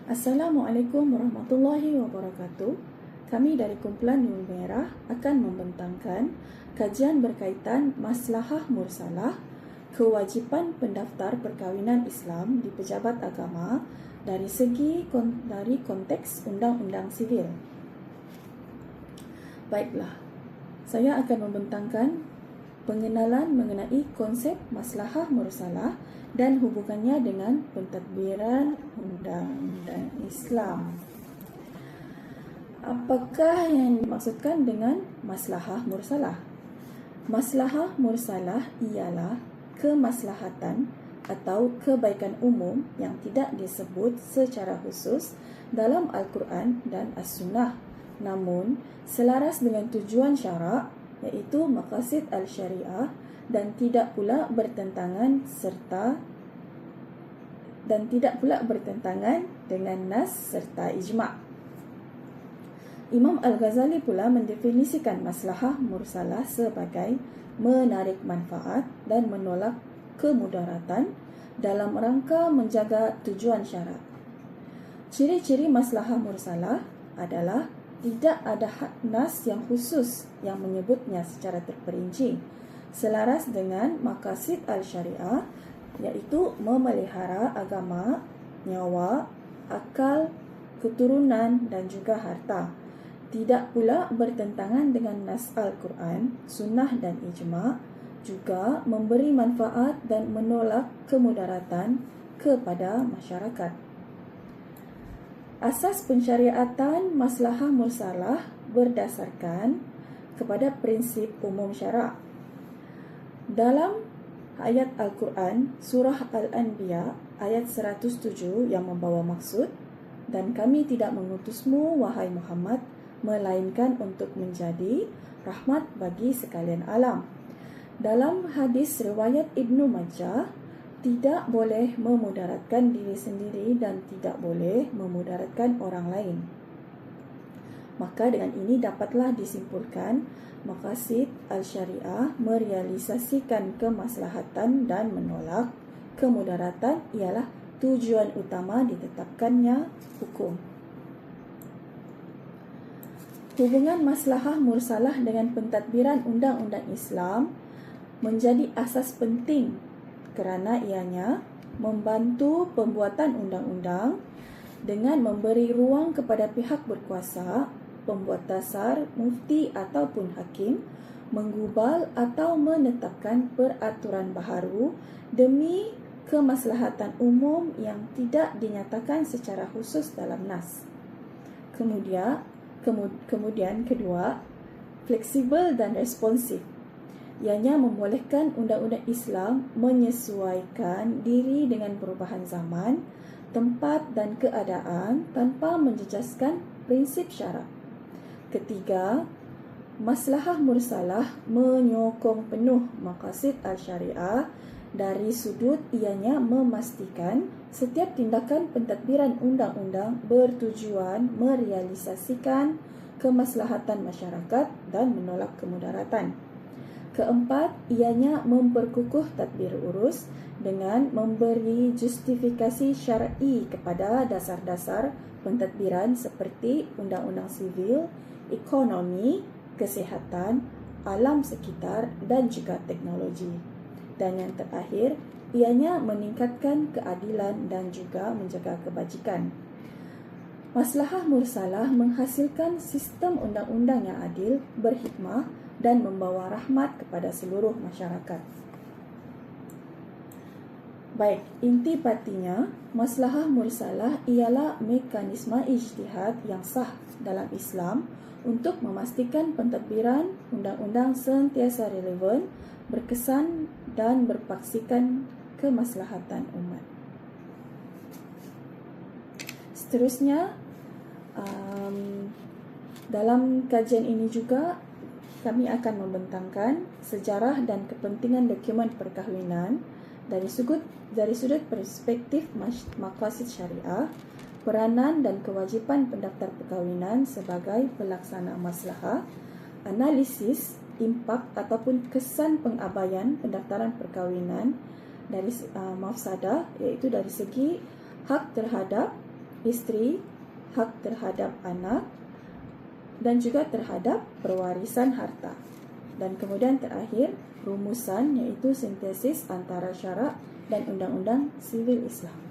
Assalamualaikum warahmatullahi wabarakatuh. Kami dari Kumpulan Nurul Merah akan membentangkan kajian berkaitan maslahah mursalah, kewajipan pendaftar perkahwinan Islam di pejabat agama dari konteks undang-undang sivil. Baiklah, saya akan membentangkan pengenalan mengenai konsep maslahah mursalah dan hubungannya dengan pentadbiran undang-undang Islam. Apakah yang dimaksudkan dengan maslahah mursalah? Maslahah mursalah ialah kemaslahatan atau kebaikan umum yang tidak disebut secara khusus dalam Al-Quran dan As-Sunnah, namun selaras dengan tujuan syarak, iaitu maqasid al-syariah, dan tidak pula bertentangan dengan nas serta ijma'. Imam Al-Ghazali pula mendefinisikan maslahah mursalah sebagai menarik manfaat dan menolak kemudaratan dalam rangka menjaga tujuan syarak. Ciri-ciri maslahah mursalah adalah tidak ada nas yang khusus yang menyebutnya secara terperinci, selaras dengan maqasid al-syariah, iaitu memelihara agama, nyawa, akal, keturunan dan juga harta. Tidak pula bertentangan dengan nas Al-Quran, sunnah dan ijma', juga memberi manfaat dan menolak kemudaratan kepada masyarakat. Asas pensyariatan maslahah mursalah berdasarkan kepada prinsip umum syarak. Dalam ayat Al-Quran, surah Al-Anbiya, ayat 107 yang membawa maksud, "Dan kami tidak mengutusmu, wahai Muhammad, melainkan untuk menjadi rahmat bagi sekalian alam." Dalam hadis riwayat Ibnu Majah, tidak boleh memudaratkan diri sendiri dan tidak boleh memudaratkan orang lain. Maka dengan ini dapatlah disimpulkan maqasid al-syariah merealisasikan kemaslahatan dan menolak kemudaratan ialah tujuan utama ditetapkannya hukum. Hubungan maslahah mursalah dengan pentadbiran undang-undang Islam menjadi asas penting kerana ianya membantu pembuatan undang-undang dengan memberi ruang kepada pihak berkuasa, pembuat dasar, mufti ataupun hakim menggubal atau menetapkan peraturan baharu demi kemaslahatan umum yang tidak dinyatakan secara khusus dalam nas. Kemudian kedua, fleksibel dan responsif. Ianya membolehkan undang-undang Islam menyesuaikan diri dengan perubahan zaman, tempat dan keadaan tanpa menjejaskan prinsip syarak. Ketiga, maslahah mursalah menyokong penuh maqasid al-syariah dari sudut ianya memastikan setiap tindakan pentadbiran undang-undang bertujuan merealisasikan kemaslahatan masyarakat dan menolak kemudaratan. Keempat, ianya memperkukuh tadbir urus dengan memberi justifikasi syar'i kepada dasar-dasar pentadbiran seperti undang-undang sivil, ekonomi, kesihatan, alam sekitar dan juga teknologi. Dan yang terakhir, ianya meningkatkan keadilan dan juga menjaga kebajikan. Maslahah mursalah menghasilkan sistem undang-undang yang adil, berhikmah dan membawa rahmat kepada seluruh masyarakat. Baik, inti partinya, maslahah mursalah ialah mekanisme ijtihad yang sah dalam Islam untuk memastikan pentadbiran undang-undang sentiasa relevan, berkesan dan berpaksikan kemaslahatan umat. Seterusnya, dalam kajian ini juga kami akan membentangkan sejarah dan kepentingan dokumen perkahwinan dari sudut perspektif maqasid syariah, peranan dan kewajipan pendaftar perkahwinan sebagai pelaksana maslahah, analisis impak ataupun kesan pengabaian pendaftaran perkahwinan dari mafsadah, iaitu dari segi hak terhadap isteri, hak terhadap anak dan juga terhadap pewarisan harta. Dan kemudian terakhir, rumusan iaitu sintesis antara syarak dan undang-undang sivil Islam.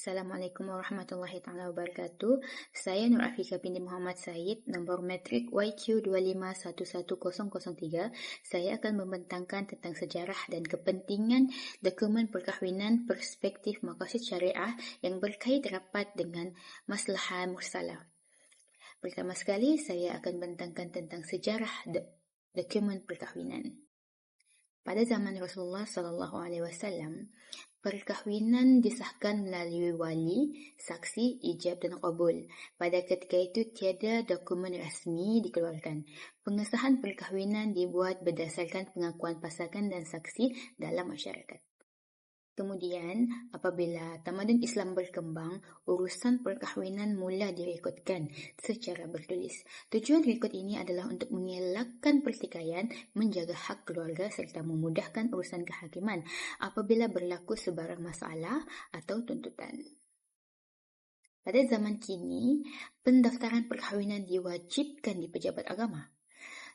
Assalamualaikum warahmatullahi taala wabarakatuh. Saya Nur Afika binti Muhammad Said, nombor metrik YQ25110003. Saya akan membentangkan tentang sejarah dan kepentingan dokumen perkahwinan perspektif maqasid syariah yang berkait rapat dengan maslahah mursalah. Pertama sekali, saya akan bentangkan tentang sejarah dokumen perkahwinan. Pada zaman Rasulullah SAW, perkahwinan disahkan melalui wali, saksi, ijab dan qabul. Pada ketika itu tiada dokumen rasmi dikeluarkan. Pengesahan perkahwinan dibuat berdasarkan pengakuan pasangan dan saksi dalam masyarakat. Kemudian, apabila tamadun Islam berkembang, urusan perkahwinan mula direkodkan secara bertulis. Tujuan rekod ini adalah untuk mengelakkan pertikaian, menjaga hak keluarga serta memudahkan urusan kehakiman apabila berlaku sebarang masalah atau tuntutan. Pada zaman kini, pendaftaran perkahwinan diwajibkan di pejabat agama.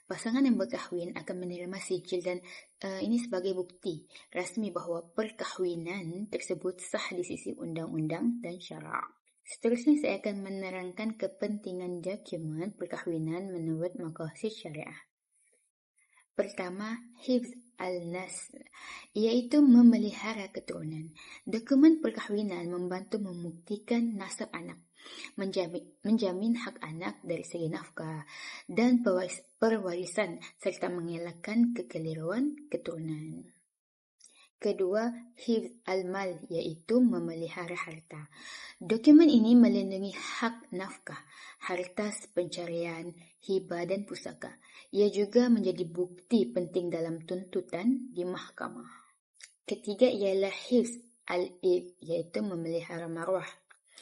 Pasangan yang berkahwin akan menerima sijil dan ini sebagai bukti rasmi bahawa perkahwinan tersebut sah di sisi undang-undang dan syarak. Seterusnya saya akan menerangkan kepentingan dokumen perkahwinan menurut maqasid syariah. Pertama, hifz al-nas, iaitu memelihara keturunan. Dokumen perkahwinan membantu membuktikan nasab anak, menjamin hak anak dari segi nafkah dan perwarisan serta mengelakkan kekeliruan keturunan. Kedua, hifz al-mal, iaitu memelihara harta. Dokumen ini melindungi hak nafkah, harta pencarian, hibah dan pusaka. Ia juga menjadi bukti penting dalam tuntutan di mahkamah. Ketiga ialah hifz al-ib, iaitu memelihara maruah.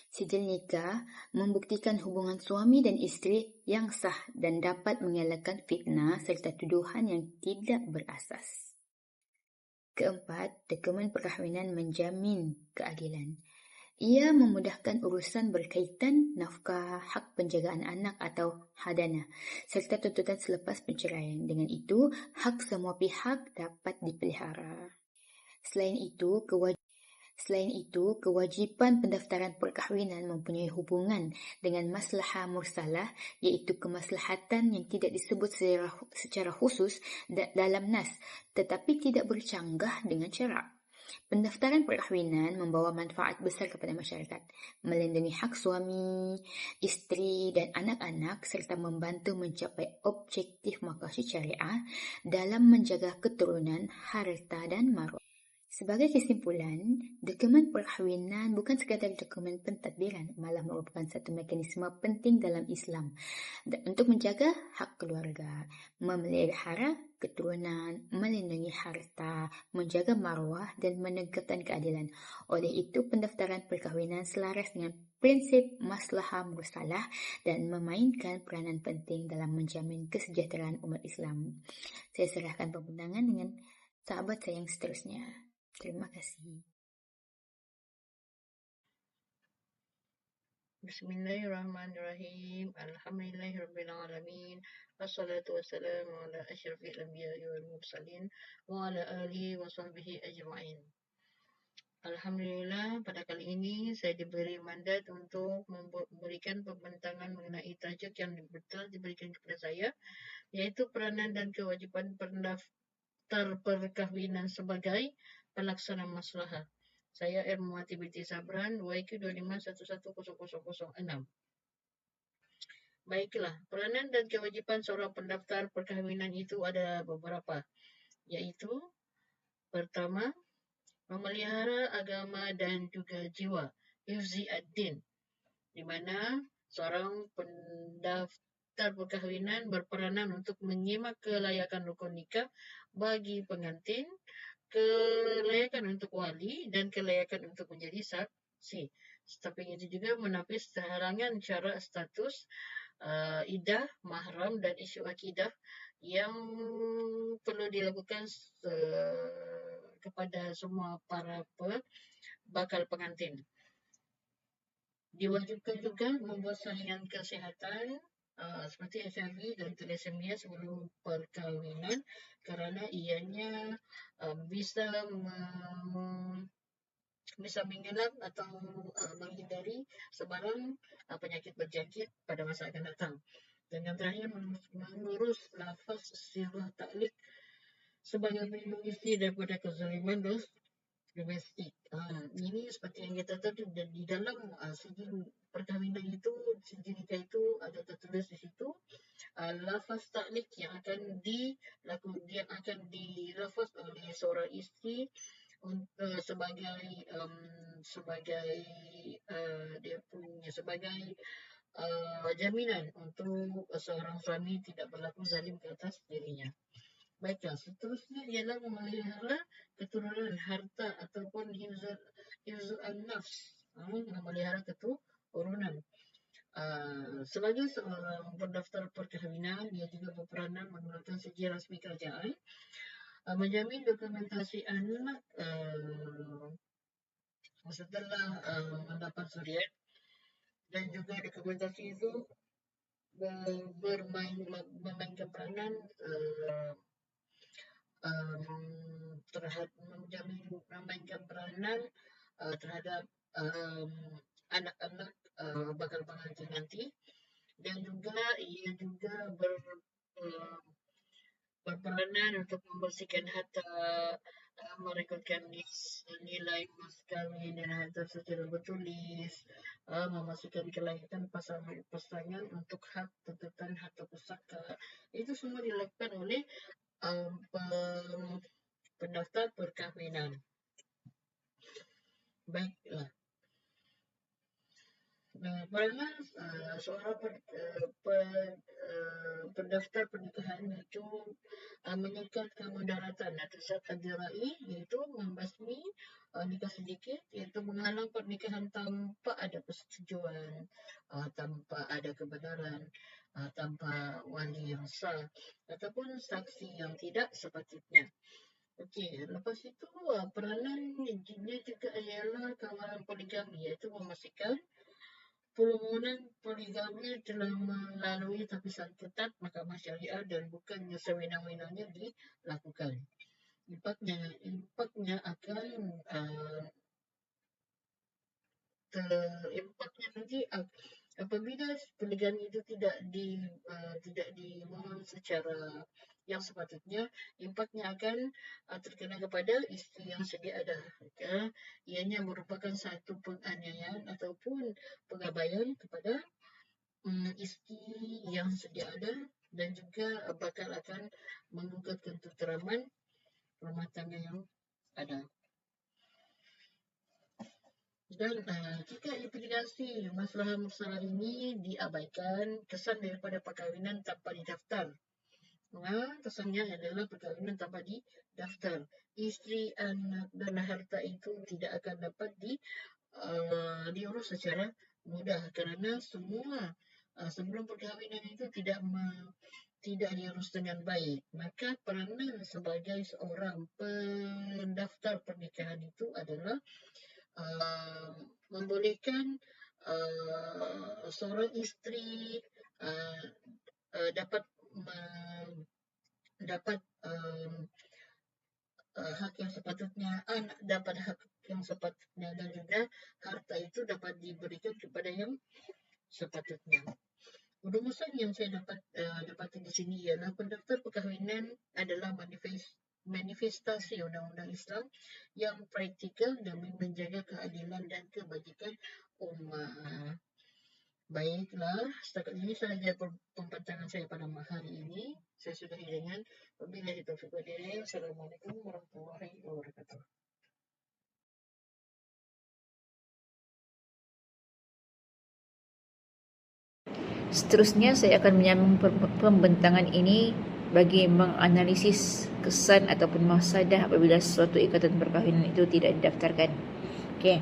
Sijil nikah membuktikan hubungan suami dan isteri yang sah dan dapat mengelakkan fitnah serta tuduhan yang tidak berasas. Keempat, dokumen perkahwinan menjamin keadilan. Ia memudahkan urusan berkaitan nafkah, hak penjagaan anak atau hadanah, serta tuntutan selepas perceraian. Dengan itu, hak semua pihak dapat dipelihara. Selain itu, kewajipan pendaftaran perkahwinan mempunyai hubungan dengan maslahah mursalah, iaitu kemaslahatan yang tidak disebut secara khusus dalam nas, tetapi tidak bercanggah dengan syarak. Pendaftaran perkahwinan membawa manfaat besar kepada masyarakat, melindungi hak suami, isteri dan anak-anak serta membantu mencapai objektif maqasid syariah dalam menjaga keturunan, harta dan maruah. Sebagai kesimpulan, dokumen perkahwinan bukan sekadar dokumen pentadbiran, malah merupakan satu mekanisme penting dalam Islam untuk menjaga hak keluarga, memelihara keturunan, melindungi harta, menjaga maruah dan menegakkan keadilan. Oleh itu, pendaftaran perkahwinan selaras dengan prinsip maslahah mursalah dan memainkan peranan penting dalam menjamin kesejahteraan umat Islam. Saya serahkan pembentangan dengan sahabat saya yang seterusnya. Terima kasih. Bismillahirrahmanirrahim. Alhamdulillahirabbil alamin. Wassalatu wassalamu ala asyrafil anbiya'i wal mursalin wa ala alihi wa sahbihi ajma'in. Alhamdulillah, pada kali ini saya diberi mandat untuk memberikan pembentangan mengenai tajuk yang betul diberikan kepada saya, iaitu peranan dan kewajipan pendaftar perkahwinan sebagai pelaksana maslahah. Saya Ermawati binti Sabran, YQ 25110006. Baiklah, peranan dan kewajipan seorang pendaftar perkahwinan itu ada beberapa, iaitu pertama, memelihara agama dan juga jiwa, hifzi ad-din, di mana seorang pendaftar perkahwinan berperanan untuk menyimak kelayakan rukun nikah bagi pengantin, kelayakan untuk wali dan kelayakan untuk menjadi saksi. Tetapi itu juga menapis halangan syarat status idah, mahram dan isu akidah yang perlu dilakukan kepada semua para bakal pengantin. Diwajibkan juga membuat salinan kesihatan seperti HIV dan thalassemia sebelum perkahwinan kerana ianya bisa mengelak atau menghindari sebarang penyakit berjangkit pada masa akan datang. Dan yang terakhir, mengurus lafaz sirah taklik sebagai pelindung isteri daripada kezaliman domestik. Ini seperti yang kita tahu di dalam sijil perkahwinan itu, sijil nikah itu ada tertulis di situ lafaz taklik yang akan dilafaz oleh seorang isteri sebagai dia punya sebagai jaminan untuk seorang suami tidak berlaku zalim ke atas dirinya. Baiklah, seterusnya ialah memelihara keturunan harta ataupun hifzul an-nafs, memelihara keturunan. Sebagai seorang pendaftar perkahwinan, dia juga berperanan menggunakan sijil rasmi kerajaan, menjamin dokumentasi anak setelah mendapat suriat, dan juga dokumentasi itu memainkan peranan memainkan peranan terhadap anak-anak bakal pengantin nanti, dan juga ia juga berperanan untuk membersihkan harta, merekodkan nilai mas kahwin dan harta secara bertulis, memastikan kelayakan pasangan untuk hak tuntutan harta pusaka. Itu semua dilakukan oleh pendaftar perkahwinan. Baiklah. Peranan seorang pendaftar pernikahan itu menyekat kemudaratan atas adirai, iaitu membasmi nikah sedikit, iaitu menghalang pernikahan tanpa ada persetujuan, tanpa ada kebenaran, tanpa wali yang sah ataupun saksi yang tidak sepatutnya. Okey, lepas itu peranan dia juga ialah kawalan poligami, iaitu memastikan permohonan poligami telah melalui tapisan ketat Mahkamah Syariah dan bukannya sewenang-wenangnya dilakukan. Impaknya nanti apabila poligami itu tidak dimohon secara yang sepatutnya, impaknya akan terkena kepada isteri yang sedia ada. Ianya merupakan satu penganiayaan ataupun pengabaian kepada isteri yang sedia ada, dan juga bakal akan menggugat ketenteraman rumah tangga yang ada. Dan jika implikasi masalah ini diabaikan, kesan daripada perkahwinan tanpa didaftar. Kesannya adalah perkahwinan tanpa didaftar. Isteri, anak dan harta itu tidak akan dapat diurus secara mudah kerana semua sebelum perkahwinan itu tidak diurus dengan baik. Maka peranan sebagai seorang pendaftar pernikahan itu adalah membolehkan seorang isteri dapat hak yang sepatutnya, anak dapat hak yang sepatutnya, dan juga harta itu dapat diberikan kepada yang sepatutnya. Rumusan yang saya dapati di sini ialah pendaftar perkahwinan adalah manifestasi undang-undang Islam yang praktikal demi menjaga keadilan dan kebajikan umat. Baiklah, setakat ini sahaja pembentangan saya pada hari ini. Saya sudahi dengan wabillahi taufiq wal hidayah. Assalamualaikum warahmatullahi wabarakatuh. Seterusnya saya akan menyambung pembentangan ini bagi menganalisis kesan ataupun mafsadah apabila suatu ikatan perkahwinan itu tidak didaftarkan. Okey.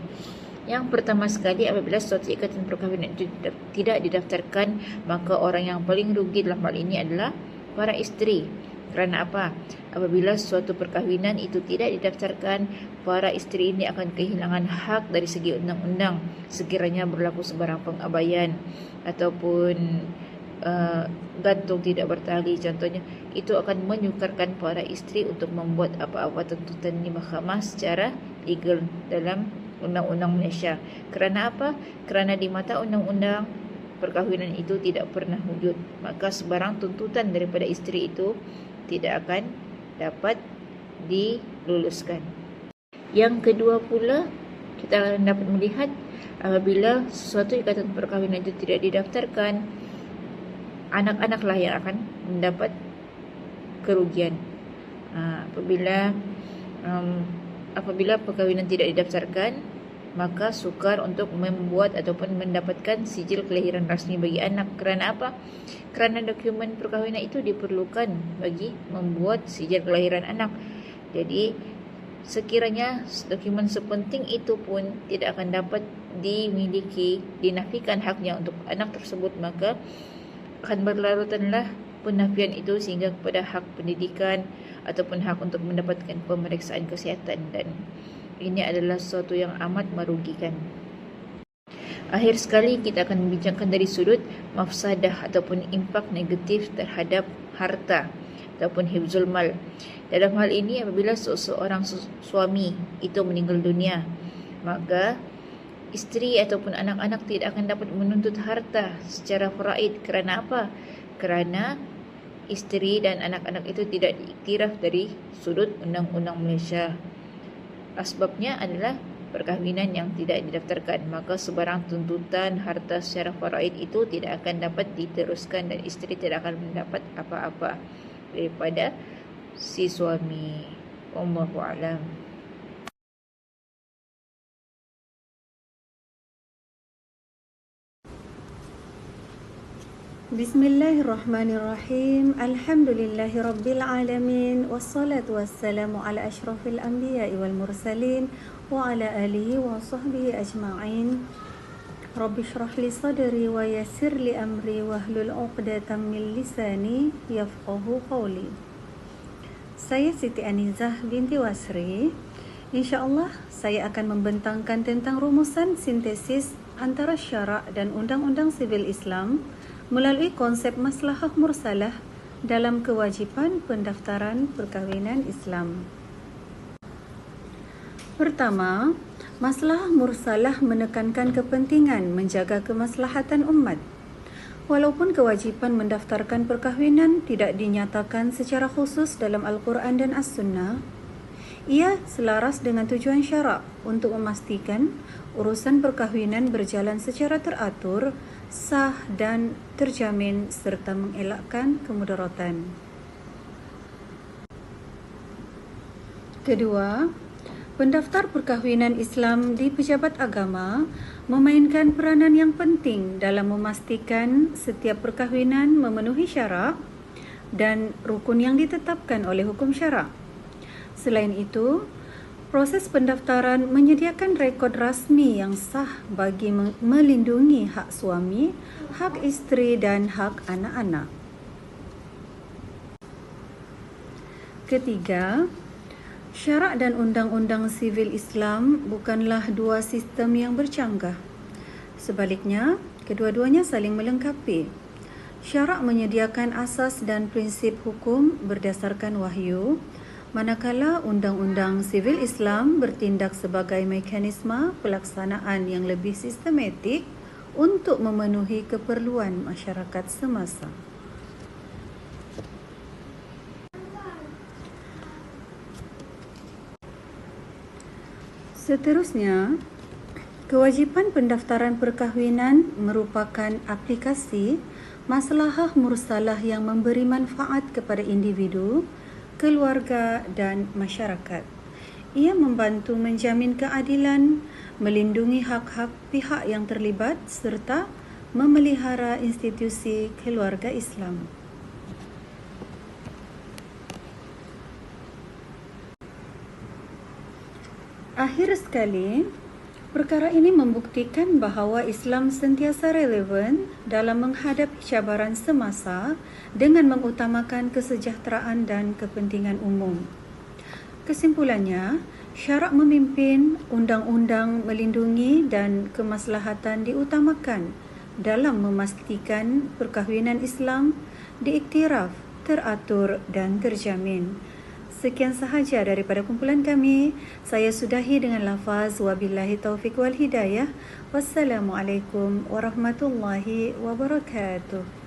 Yang pertama sekali, apabila suatu ikatan perkahwinan itu tidak didaftarkan, maka orang yang paling rugi dalam hal ini adalah para isteri. Kerana apa? Apabila suatu perkahwinan itu tidak didaftarkan, para isteri ini akan kehilangan hak dari segi undang-undang sekiranya berlaku sebarang pengabaian ataupun gantung tidak bertali contohnya. Itu akan menyukarkan para isteri untuk membuat apa-apa tuntutan di mahkamah secara legal dalam undang-undang Malaysia. Kerana apa? Kerana di mata undang-undang perkahwinan itu tidak pernah wujud, maka sebarang tuntutan daripada isteri itu tidak akan dapat diluluskan. Yang kedua pula, kita akan dapat melihat apabila sesuatu ikatan perkahwinan itu tidak didaftarkan, anak-anaklah yang akan mendapat kerugian. Apabila perkahwinan tidak didaftarkan, maka sukar untuk membuat ataupun mendapatkan sijil kelahiran rasmi bagi anak. Kerana apa? Kerana dokumen perkahwinan itu diperlukan bagi membuat sijil kelahiran anak. Jadi sekiranya dokumen sepenting itu pun tidak akan dapat dimiliki, dinafikan haknya untuk anak tersebut, maka akan berlarutanlah penafian itu sehingga kepada hak pendidikan ataupun hak untuk mendapatkan pemeriksaan kesihatan, dan ini adalah sesuatu yang amat merugikan. Akhir sekali, kita akan membincangkan dari sudut mafsadah ataupun impak negatif terhadap harta ataupun hifzul mal. Dalam hal ini, apabila seseorang suami itu meninggal dunia, maka isteri ataupun anak-anak tidak akan dapat menuntut harta secara faraid. Kerana apa? Kerana isteri dan anak-anak itu tidak diiktiraf dari sudut undang-undang Malaysia. Asbabnya adalah perkahwinan yang tidak didaftarkan, maka sebarang tuntutan harta secara faraid itu tidak akan dapat diteruskan dan isteri tidak akan mendapat apa-apa daripada si suami. Wallahu a'lam. Bismillahirrahmanirrahim. Alhamdulillahirabbil alamin, wassalatu wassalamu ala asyrafil anbiya'i wal mursalin wa ala alihi wa sahbihi ajma'in. Rabbi shrah li sadri wa yassir li amri wahlul 'uqdatam min lisani yafqahu qawli. Saya Siti Anizah binti Wasri. InsyaAllah saya akan membentangkan tentang rumusan sintesis antara syarak dan undang-undang sivil Islam melalui konsep maslahah mursalah dalam kewajipan pendaftaran perkahwinan Islam. Pertama, maslahah mursalah menekankan kepentingan menjaga kemaslahatan umat. Walaupun kewajipan mendaftarkan perkahwinan tidak dinyatakan secara khusus dalam Al-Quran dan As-Sunnah, ia selaras dengan tujuan syarak untuk memastikan urusan perkahwinan berjalan secara teratur, sah dan terjamin serta mengelakkan kemudaratan. Kedua, pendaftar perkahwinan Islam di pejabat agama memainkan peranan yang penting dalam memastikan setiap perkahwinan memenuhi syarak dan rukun yang ditetapkan oleh hukum syarak. Selain itu, proses pendaftaran menyediakan rekod rasmi yang sah bagi melindungi hak suami, hak isteri dan hak anak-anak. Ketiga, syarak dan undang-undang sivil Islam bukanlah dua sistem yang bercanggah. Sebaliknya, kedua-duanya saling melengkapi. Syarak menyediakan asas dan prinsip hukum berdasarkan wahyu, manakala undang-undang sivil Islam bertindak sebagai mekanisme pelaksanaan yang lebih sistematik untuk memenuhi keperluan masyarakat semasa. Seterusnya, kewajipan pendaftaran perkahwinan merupakan aplikasi maslahah mursalah yang memberi manfaat kepada individu, keluarga dan masyarakat. Ia membantu menjamin keadilan, melindungi hak-hak pihak yang terlibat serta memelihara institusi keluarga Islam. Akhir sekali, Perkara ini membuktikan bahawa Islam sentiasa relevan dalam menghadapi cabaran semasa dengan mengutamakan kesejahteraan dan kepentingan umum. Kesimpulannya, syarak memimpin, undang-undang melindungi dan kemaslahatan diutamakan dalam memastikan perkahwinan Islam diiktiraf, teratur dan terjamin. Sekian sahaja daripada kumpulan kami. Saya sudahi dengan lafaz wabillahi taufiq wal hidayah. Wassalamualaikum warahmatullahi wabarakatuh.